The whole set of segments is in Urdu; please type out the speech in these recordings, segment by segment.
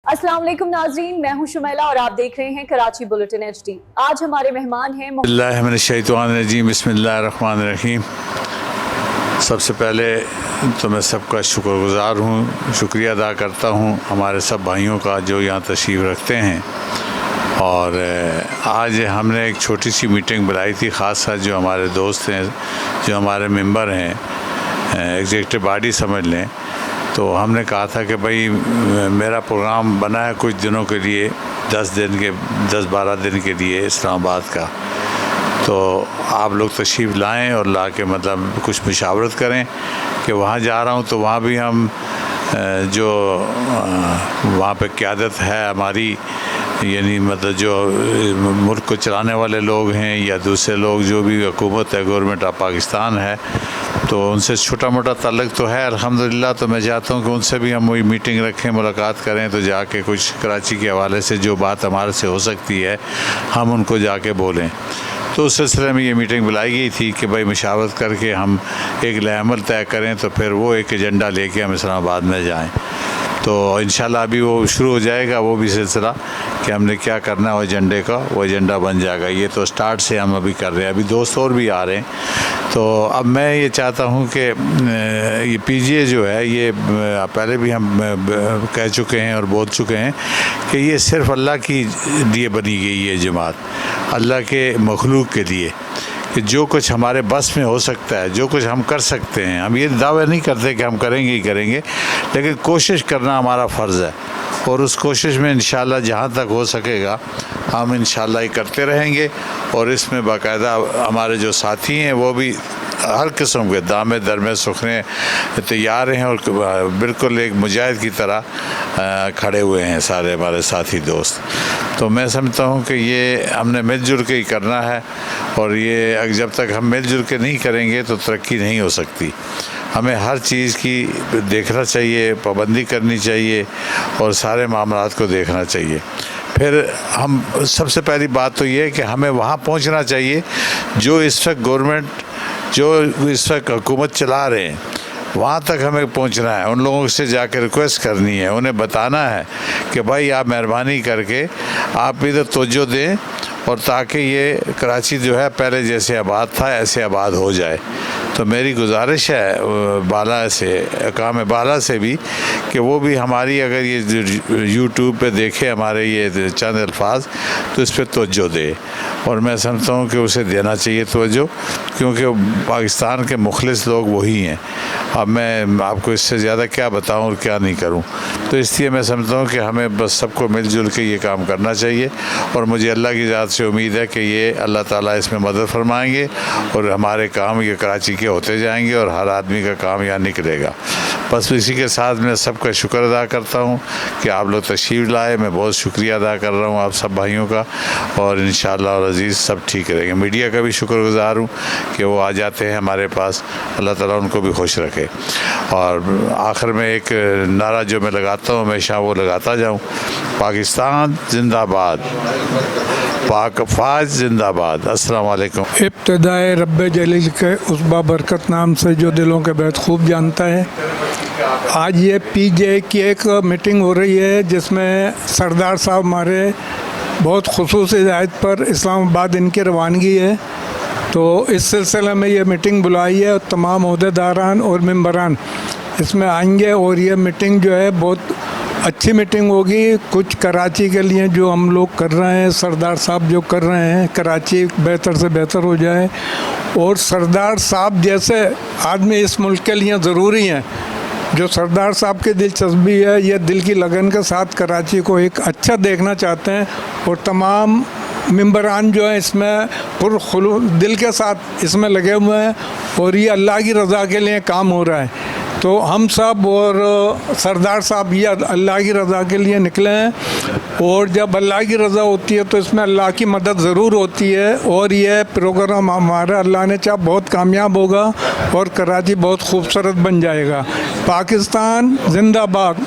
السلام علیکم ناظرین، میں ہوں شمیلہ اور آپ دیکھ رہے ہیں کراچی بلیٹن ایچ ڈی۔ آج ہمارے مہمان ہیں اللہ من الشیطان الرجیم، بسم اللہ الرحمن الرحیم۔ سب سے پہلے تو میں سب کا شکر گزار ہوں، شکریہ ادا کرتا ہوں ہمارے سب بھائیوں کا جو یہاں تشریف رکھتے ہیں۔ اور آج ہم نے ایک چھوٹی سی میٹنگ بلائی تھی، خاص جو ہمارے دوست ہیں، جو ہمارے ممبر ہیں، ایگزیکٹو باڈی سمجھ لیں، تو ہم نے کہا تھا کہ بھائی میرا پروگرام بنا ہے کچھ دنوں کے لیے، 10-12 دن کے لیے اسلام آباد کا، تو آپ لوگ تشریف لائیں اور لا کے مطلب کچھ مشاورت کریں کہ وہاں جا رہا ہوں تو وہاں بھی ہم جو وہاں پہ قیادت ہے ہماری، یعنی مطلب جو ملک کو چلانے والے لوگ ہیں یا دوسرے لوگ جو بھی حکومت ہے، گورنمنٹ آف پاکستان ہے، تو ان سے چھوٹا موٹا تعلق تو ہے الحمدللہ۔ تو میں چاہتا ہوں کہ ان سے بھی ہم وہی میٹنگ رکھیں، ملاقات کریں، تو جا کے کچھ کراچی کے حوالے سے جو بات ہمارے سے ہو سکتی ہے ہم ان کو جا کے بولیں۔ تو اس سلسلے میں یہ میٹنگ بلائی گئی تھی کہ بھائی مشاورت کر کے ہم ایک لائحہ عمل طے کریں، تو پھر وہ ایک ایجنڈا لے کے ہم اسلام آباد میں جائیں۔ تو انشاءاللہ ابھی وہ شروع ہو جائے گا وہ بھی سلسلہ کہ ہم نے کیا کرنا ہے، وہ ایجنڈے کا وہ ایجنڈا بن جائے گا۔ یہ تو سٹارٹ سے ہم ابھی کر رہے ہیں، ابھی دوست اور بھی آ رہے ہیں۔ تو اب میں یہ چاہتا ہوں کہ یہ پی جی اے جو ہے، یہ پہلے بھی ہم کہہ چکے ہیں اور بول چکے ہیں کہ یہ صرف اللہ کی لیے بنی گئی ہے جماعت، اللہ کے مخلوق کے لیے، کہ جو کچھ ہمارے بس میں ہو سکتا ہے، جو کچھ ہم کر سکتے ہیں، ہم یہ دعویٰ نہیں کرتے کہ ہم کریں گے ہی کریں گے، لیکن کوشش کرنا ہمارا فرض ہے، اور اس کوشش میں انشاءاللہ جہاں تک ہو سکے گا ہم انشاءاللہ یہ کرتے رہیں گے۔ اور اس میں باقاعدہ ہمارے جو ساتھی ہیں وہ بھی ہر قسم کے دامے درمے سکھنے تیار ہیں، اور بالکل ایک مجاہد کی طرح کھڑے ہوئے ہیں سارے ہمارے ساتھی دوست۔ تو میں سمجھتا ہوں کہ یہ ہم نے مل جل کے ہی کرنا ہے، اور یہ جب تک ہم مل جل کے نہیں کریں گے تو ترقی نہیں ہو سکتی۔ ہمیں ہر چیز کی دیکھنا چاہیے، پابندی کرنی چاہیے، اور سارے معاملات کو دیکھنا چاہیے۔ پھر ہم سب سے پہلی بات تو یہ ہے کہ ہمیں وہاں پہنچنا چاہیے جو اس وقت گورنمنٹ، جو اس وقت حکومت چلا رہے ہیں، وہاں تک ہمیں پہنچنا ہے، ان لوگوں سے جا کے ریکویسٹ کرنی ہے، انہیں بتانا ہے کہ بھائی آپ مہربانی کر کے آپ ادھر توجہ دیں، اور تاکہ یہ کراچی جو ہے پہلے جیسے آباد تھا ایسے آباد ہو جائے۔ تو میری گزارش ہے بالا سے، اقام بالا سے بھی، کہ وہ بھی ہماری اگر یہ یوٹیوب پہ دیکھے ہمارے یہ چند الفاظ تو اس پہ توجہ دے، اور میں سمجھتا ہوں کہ اسے دینا چاہیے توجہ، کیونکہ پاکستان کے مخلص لوگ وہی ہیں۔ اب میں آپ کو اس سے زیادہ کیا بتاؤں اور کیا نہیں کروں، تو اس لیے میں سمجھتا ہوں کہ ہمیں بس سب کو مل جل کے یہ کام کرنا چاہیے، اور مجھے اللہ کی ذات سے امید ہے کہ یہ اللہ تعالیٰ اس میں مدد فرمائیں گے، اور ہمارے کام یہ کراچی کے ہوتے جائیں گے، اور ہر آدمی کا کام یہاں نکلے گا۔ بس اسی کے ساتھ میں سب کا شکر ادا کرتا ہوں کہ آپ لوگ تشریف لائے، میں بہت شکریہ ادا کر رہا ہوں آپ سب بھائیوں کا، اور انشاءاللہ اور عزیز سب ٹھیک رہیں گے۔ میڈیا کا بھی شکر گزار ہوں کہ وہ آ جاتے ہیں ہمارے پاس، اللہ تعالیٰ ان کو بھی خوش رکھے۔ اور آخر میں ایک نعرہ جو میں لگاتا ہوں ہمیشہ وہ لگاتا جاؤں، پاکستان زندہ باد، پاک فوج زندہ باد۔ السلام علیکم۔ ابتدائے رب جلیل کے اس بابرکت نام سے جو دلوں کے بہت خوب جانتا ہے، آج یہ پی جے اے کی ایک میٹنگ ہو رہی ہے جس میں سردار صاحب ہمارے بہت خصوصی ہدایت پر اسلام آباد ان کی روانگی ہے، تو اس سلسلے میں یہ میٹنگ بلائی ہے، اور تمام عہدیداران اور ممبران اس میں آئیں گے، اور یہ میٹنگ جو ہے بہت اچھی میٹنگ ہوگی۔ کچھ کراچی کے لیے جو ہم لوگ کر رہے ہیں، سردار صاحب جو کر رہے ہیں، کراچی بہتر سے بہتر ہو جائے، اور سردار صاحب جیسے آدمی اس ملک کے لیے ضروری ہیں، جو سردار صاحب کی دلچسپی ہے، یہ دل کی لگن کے ساتھ کراچی کو ایک اچھا دیکھنا چاہتے ہیں، اور تمام ممبران جو ہیں اس میں دل کے ساتھ اس میں لگے ہوئے ہیں، اور یہ اللہ کی رضا کے لیے کام ہو رہا ہے۔ تو ہم سب اور سردار صاحب یہ اللہ کی رضا کے لیے نکلے ہیں، اور جب اللہ کی رضا ہوتی ہے تو اس میں اللہ کی مدد ضرور ہوتی ہے، اور یہ پروگرام ہمارا اللہ نے چاہا بہت کامیاب ہوگا، اور کراچی بہت خوبصورت بن جائے گا۔ پاکستان زندہ باد،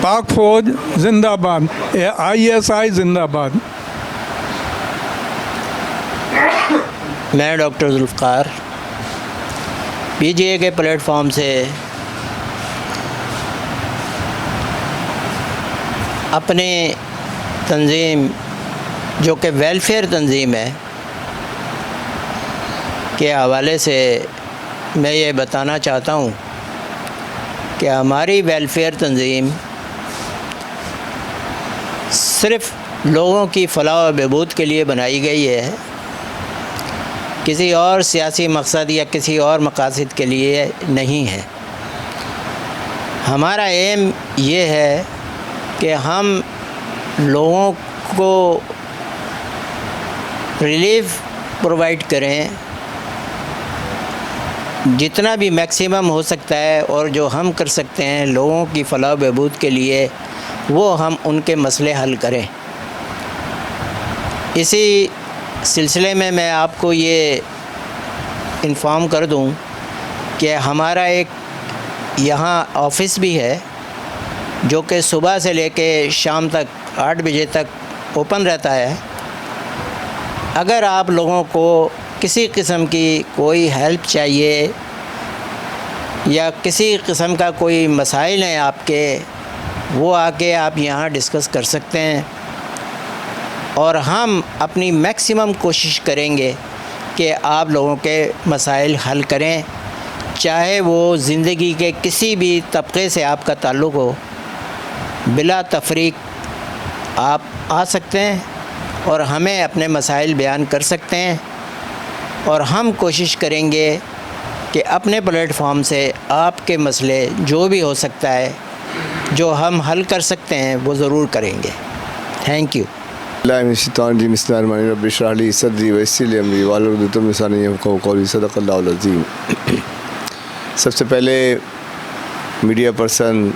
پاک فوج زندہ باد، ISI زندہ باد۔ میں ڈاکٹر ذوالفقار پی جی اے کے پلیٹ فارم سے اپنے تنظیم جو کہ ویلفیئر تنظیم ہے کے حوالے سے میں یہ بتانا چاہتا ہوں کہ ہماری ویلفیئر تنظیم صرف لوگوں کی فلاح و بہبود کے لیے بنائی گئی ہے، کسی اور سیاسی مقصد یا کسی اور مقاصد کے لیے نہیں ہے۔ ہمارا ایم یہ ہے کہ ہم لوگوں کو ریلیف پرووائڈ کریں جتنا بھی میکسیمم ہو سکتا ہے، اور جو ہم کر سکتے ہیں لوگوں کی فلاح و بہبود کے لیے وہ ہم ان کے مسئلے حل کریں۔ اسی سلسلے میں آپ کو یہ انفارم کر دوں کہ ہمارا ایک یہاں آفس بھی ہے جو کہ صبح سے لے کے شام تک 8 بجے تک اوپن رہتا ہے۔ اگر آپ لوگوں کو کسی قسم کی کوئی ہیلپ چاہیے یا کسی قسم کا کوئی مسائل ہیں آپ کے، وہ آ کے آپ یہاں ڈسکس کر سکتے ہیں، اور ہم اپنی میکسیمم کوشش کریں گے کہ آپ لوگوں کے مسائل حل کریں، چاہے وہ زندگی کے کسی بھی طبقے سے آپ کا تعلق ہو، بلا تفریق آپ آ سکتے ہیں اور ہمیں اپنے مسائل بیان کر سکتے ہیں، اور ہم کوشش کریں گے کہ اپنے پلیٹ فارم سے آپ کے مسئلے جو بھی ہو سکتا ہے جو ہم حل کر سکتے ہیں وہ ضرور کریں گے۔ Thank you. اللہ من الشیطان الرجیم، بسم اللہ الرحمن الرحیم، رب اشرح لی صدری ویسر لی امری واحلل عقدۃ من لسانی یفقہوا قولی، صدق اللہ العظیم۔ سب سے پہلے میڈیا پرسن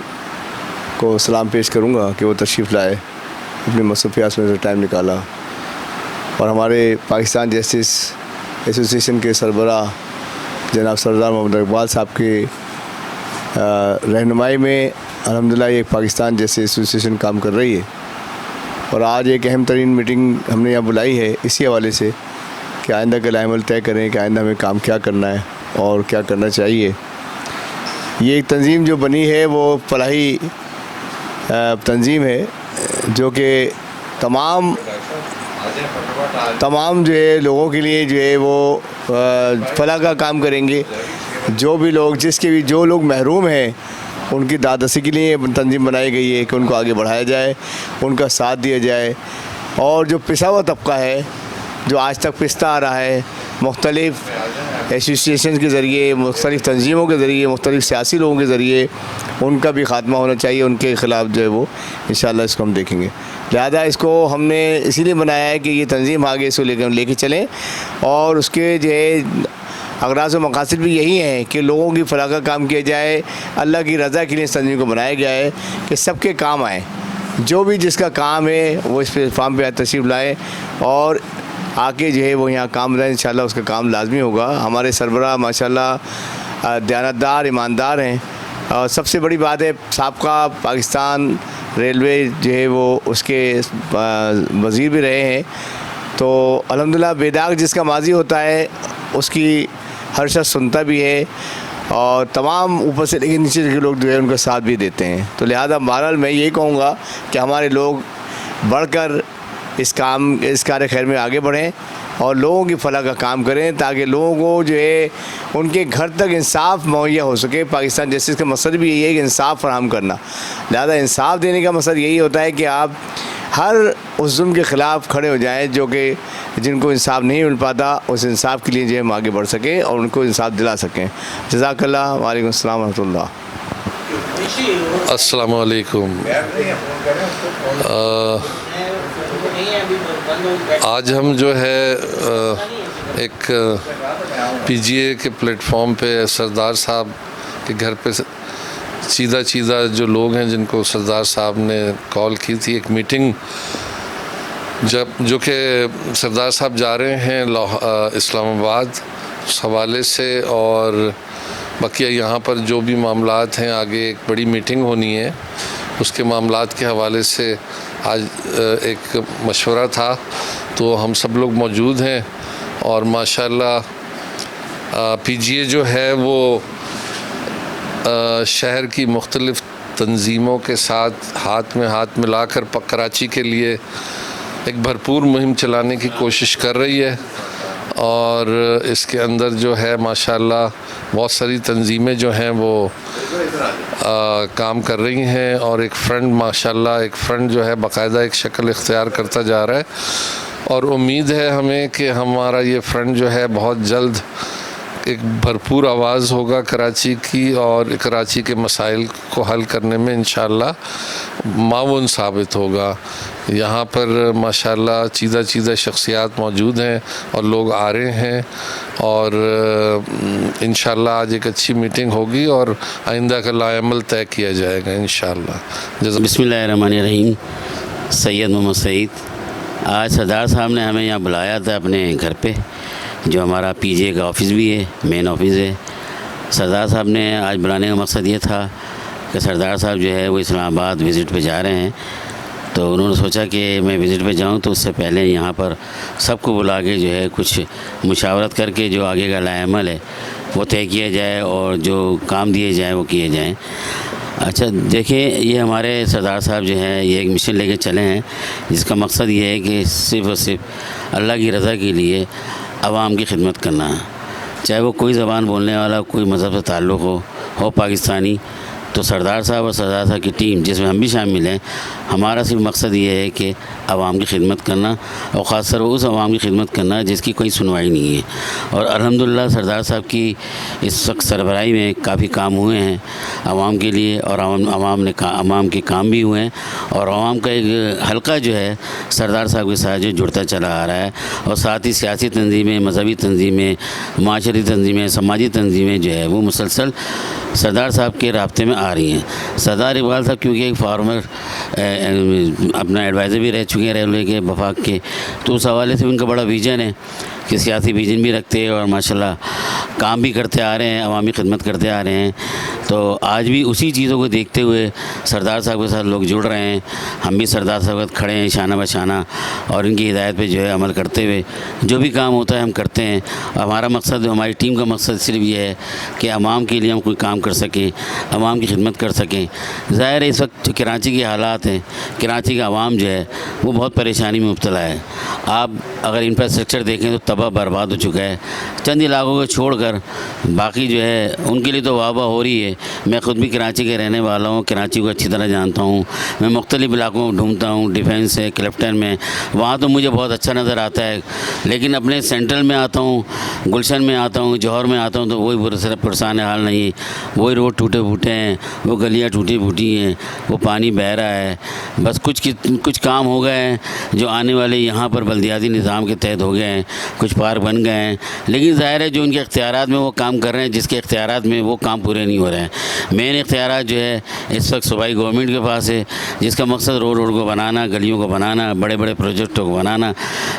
کو سلام پیش کروں گا کہ وہ تشریف لائے، اپنی مصروفیات میں سے ٹائم نکالا، اور ہمارے پاکستان جسٹس ایسوسیشن کے سربراہ جناب سردار محمد اقبال صاحب کی رہنمائی میں الحمدللہ یہ پاکستان جیسے ایسوسیشن کام کر رہی ہے، اور آج ایک اہم ترین میٹنگ ہم نے یہاں بلائی ہے اسی حوالے سے کہ آئندہ کا عمل طے کریں کہ آئندہ ہمیں کام کیا کرنا ہے اور کیا کرنا چاہیے۔ یہ ایک تنظیم جو بنی ہے وہ فلاحی تنظیم ہے جو کہ تمام جو ہے لوگوں کے لیے جو ہے وہ فلاح کا کام کریں گے۔ جو بھی لوگ جو لوگ محروم ہیں ان کی دادرسی کے لیے تنظیم بنائی گئی ہے کہ ان کو آگے بڑھایا جائے، ان کا ساتھ دیا جائے، اور جو پسا ہوا طبقہ ہے جو آج تک پستا آ رہا ہے مختلف ایسوسیشن کے ذریعے، مختلف تنظیموں کے ذریعے، مختلف سیاسی لوگوں کے ذریعے، ان کا بھی خاتمہ ہونا چاہیے، ان کے خلاف جو ہے وہ انشاءاللہ اس کو ہم دیکھیں گے۔ لہذا اس کو ہم نے اسی لیے بنایا ہے کہ یہ تنظیم آگے اس کو لے کے چلیں، اور اس کے جو ہے اغراض و مقاصد بھی یہی ہیں کہ لوگوں کی فلاح کا کام کیا جائے۔ اللہ کی رضا کے لیے اس تنظیم کو بنایا گیا ہے کہ سب کے کام آئیں، جو بھی جس کا کام ہے وہ اس پلیٹ فارم پہ تشریف لائیں اور آ کے جو ہے وہ یہاں کام رہیں، انشاءاللہ اس کا کام لازمی ہوگا۔ ہمارے سربراہ ماشاءاللہ دیانتدار ایماندار ہیں، اور سب سے بڑی بات ہے سابقہ پاکستان ریلوے جو ہے وہ اس کے وزیر بھی رہے ہیں، تو الحمدللہ بے داغ جس کا ماضی ہوتا ہے اس کی ہر شخص سنتا بھی ہے، اور تمام اوپر سے لے کے نیچے کے لوگ جو ہے ان کا ساتھ بھی دیتے ہیں۔ تو لہذا بہرحال میں یہی کہوں گا کہ ہمارے لوگ بڑھ کر اس کار خیر میں آگے بڑھیں اور لوگوں کی فلاح کا کام کریں، تاکہ لوگوں کو جو ہے ان کے گھر تک انصاف مہیا ہو سکے۔ پاکستان جسٹس کا مقصد بھی یہی ہے کہ انصاف فراہم کرنا، لہذا انصاف دینے کا مقصد یہی ہوتا ہے کہ آپ ہر اس ظلم کے خلاف کھڑے ہو جائیں جو کہ جن کو انصاف نہیں مل پاتا، اس انصاف کے لیے جو ہم آگے بڑھ سکیں اور ان کو انصاف دلا سکیں۔ جزاک اللہ، وعلیکم السلام ورحمۃ اللہ۔ السلام علیکم۔ آج ہم جو ہے ایک پی جی اے کے پلیٹ فارم پہ سردار صاحب کے گھر پہ سیدھا جو لوگ ہیں جن کو سردار صاحب نے کال کی تھی، ایک میٹنگ جو کہ سردار صاحب جا رہے ہیں اسلام آباد اس حوالے سے، اور بقیہ یہاں پر جو بھی معاملات ہیں آگے ایک بڑی میٹنگ ہونی ہے، اس کے معاملات کے حوالے سے آج ایک مشورہ تھا، تو ہم سب لوگ موجود ہیں، اور ماشاءاللہ پی جی اے جو ہے وہ شہر کی مختلف تنظیموں کے ساتھ ہاتھ میں ہاتھ ملا کر کراچی کے لیے ایک بھرپور مہم چلانے کی کوشش کر رہی ہے، اور اس کے اندر جو ہے ماشاءاللہ بہت ساری تنظیمیں جو ہیں وہ کام کر رہی ہیں، اور ایک فرنٹ ماشاءاللہ ایک فرنٹ جو ہے باقاعدہ ایک شکل اختیار کرتا جا رہا ہے، اور امید ہے ہمیں کہ ہمارا یہ فرنٹ جو ہے بہت جلد ایک بھرپور آواز ہوگا کراچی کی، اور کراچی کے مسائل کو حل کرنے میں انشاءاللہ معاون ثابت ہوگا۔ یہاں پر ماشاءاللہ چیدہ شخصیات موجود ہیں اور لوگ آ رہے ہیں، اور انشاءاللہ آج ایک اچھی میٹنگ ہوگی اور آئندہ کا لائحہ عمل طے کیا جائے گا انشاءاللہ۔ بسم اللہ الرحمن الرحیم۔ سید محمد سعید، آج سردار صاحب نے ہمیں یہاں بلایا تھا اپنے گھر پہ، جو ہمارا پی جے کا آفس بھی ہے، مین آفس ہے۔ سردار صاحب نے آج بلانے کا مقصد یہ تھا کہ سردار صاحب جو ہے وہ اسلام آباد وزٹ پہ جا رہے ہیں، تو انہوں نے سوچا کہ میں وزٹ پہ جاؤں تو اس سے پہلے یہاں پر سب کو بلا کے جو ہے کچھ مشاورت کر کے جو آگے کا لائحہ عمل ہے وہ طے کیا جائے، اور جو کام دیے جائیں وہ کیے جائیں۔ اچھا دیکھیں، یہ ہمارے سردار صاحب جو ہیں یہ ایک مشن لے کے چلے ہیں، جس کا مقصد یہ ہے کہ صرف اور صرف اللہ کی رضا کے لیے عوام کی خدمت کرنا ہے، چاہے وہ کوئی زبان بولنے والا، کوئی مذہب سے تعلق ہو پاکستانی۔ تو سردار صاحب اور سردار صاحب کی ٹیم جس میں ہم بھی شامل ہیں، ہمارا صرف مقصد یہ ہے کہ عوام کی خدمت کرنا، اور خاص طور اس عوام کی خدمت کرنا جس کی کوئی سنوائی نہیں ہے۔ اور الحمدللہ سردار صاحب کی اس وقت سربراہی میں کافی کام ہوئے ہیں عوام کے لیے، اور عوام کے کام بھی ہوئے ہیں، اور عوام کا ایک حلقہ جو ہے سردار صاحب کے ساتھ جو جڑتا چلا آ رہا ہے، اور ساتھ ہی سیاسی تنظیمیں، مذہبی تنظیمیں، معاشرتی تنظیمیں، سماجی تنظیمیں جو ہے وہ مسلسل سردار صاحب کے رابطے میں آ رہی ہیں۔ سردار اقبال صاحب کیونکہ ایک فارمر اپنا ایڈوائزر بھی رہ چکے ہیں ریلوے کے وفاق کے، تو اس حوالے سے ان کا بڑا ویژن ہے کہ سیاسی ویژن بھی رکھتے ہیں، اور ماشاءاللہ کام بھی کرتے آ رہے ہیں، عوامی خدمت کرتے آ رہے ہیں۔ تو آج بھی اسی چیزوں کو دیکھتے ہوئے سردار صاحب کے ساتھ لوگ جڑ رہے ہیں، ہم بھی سردار صاحب کے ساتھ کھڑے ہیں شانہ بشانہ، اور ان کی ہدایت پہ جو ہے عمل کرتے ہوئے جو بھی کام ہوتا ہے ہم کرتے ہیں۔ ہمارا مقصد، ہماری ٹیم کا مقصد صرف یہ ہے کہ عوام کے لیے ہم کوئی کام کر سکیں، عوام کی خدمت کر سکیں۔ ظاہر ہے اس وقت جو کراچی کے حالات ہیں، کراچی کا عوام جو ہے وہ بہت پریشانی میں مبتلا ہے۔ آپ اگر انفراسٹرکچر دیکھیں تو تباہ برباد ہو چکا ہے، چند علاقوں کو چھوڑ کر باقی جو ہے ان کے لیے تو واہ واہ ہو رہی ہے۔ میں خود بھی کراچی کے رہنے والا ہوں، کراچی کو اچھی طرح جانتا ہوں، میں مختلف علاقوں میں ڈھونڈتا ہوں، ڈیفینس ہے، کلفٹن میں، وہاں تو مجھے بہت اچھا نظر آتا ہے، لیکن اپنے سینٹرل میں آتا ہوں، گلشن میں آتا ہوں، جوہر میں آتا ہوں تو وہی پرسان حال نہیں، وہی روڈ ٹوٹے پھوٹے ہیں، وہ گلیاں ٹوٹی پھوٹی ہیں، وہ پانی بہہ رہا ہے۔ بس کچھ کام ہو گئے ہیں جو آنے والے یہاں پر بلدیاتی نظام کے تحت ہو گئے ہیں، کچھ پارک بن گئے ہیں، لیکن ظاہر ہے جو ان کے اختیارات میں وہ کام کر رہے ہیں، جس کے اختیارات میں وہ کام پورے نہیں ہو رہے ہیں۔ مین اختیارات جو ہے اس وقت صوبائی گورنمنٹ کے پاس ہے، جس کا مقصد روڈ کو بنانا، گلیوں کو بنانا، بڑے بڑے پروجیکٹوں کو بنانا،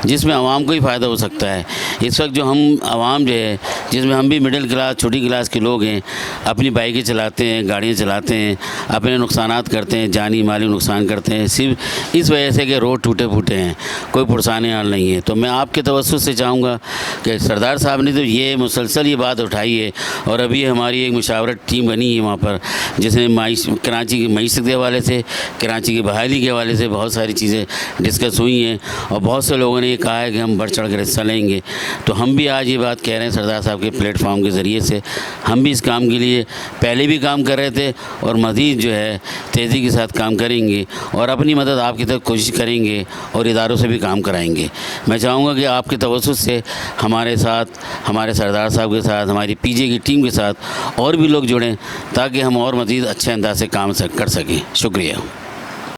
جس میں عوام کو ہی فائدہ ہو سکتا ہے۔ اس وقت جو ہم عوام جو ہے، جس میں ہم بھی مڈل کلاس، چھوٹی کلاس کے لوگ ہیں، اپنی بائکیں چلاتے ہیں، گاڑیاں چلاتے ہیں، اپنے نقصانات کرتے ہیں، جانی مالی نقصان کرتے ہیں، صرف اس وجہ سے کہ روڈ ٹوٹے پھوٹے ہیں، کوئی پرسان حال نہیں ہے۔ تو میں آپ کے توسط سے چاہوں گا کہ سردار صاحب نے تو یہ مسلسل یہ بات اٹھائی ہے، اور ابھی ہماری ایک مشاورت ٹیم بنی ہے وہاں پر، جس نے کراچی کی معیشت کے حوالے سے، کراچی کی بحالی کے حوالے سے بہت ساری چیزیں ڈسکس ہوئی ہیں، اور بہت سے لوگوں نے یہ کہا ہے کہ ہم بڑھ چڑھ کر حصہ لیں گے۔ تو ہم بھی آج یہ بات کہہ رہے ہیں سردار صاحب کے پلیٹ فارم کے ذریعے سے، ہم بھی اس کام کے لیے پہلے بھی کام کر رہے تھے، اور مزید جو ہے تیزی کے ساتھ کام کریں گے، اور اپنی مدد آپ کی طرف کوشش کریں گے، اور اداروں سے بھی کام کرائیں گے۔ میں چاہوں گا کہ آپ کے توسط سے ہمارے ساتھ، ہمارے سردار صاحب کے ساتھ، ہماری پی جے کی ٹیم کے ساتھ اور بھی لوگ جڑیں، تاکہ ہم اور مزید اچھے انداز سے کام کر سکیں۔ شکریہ۔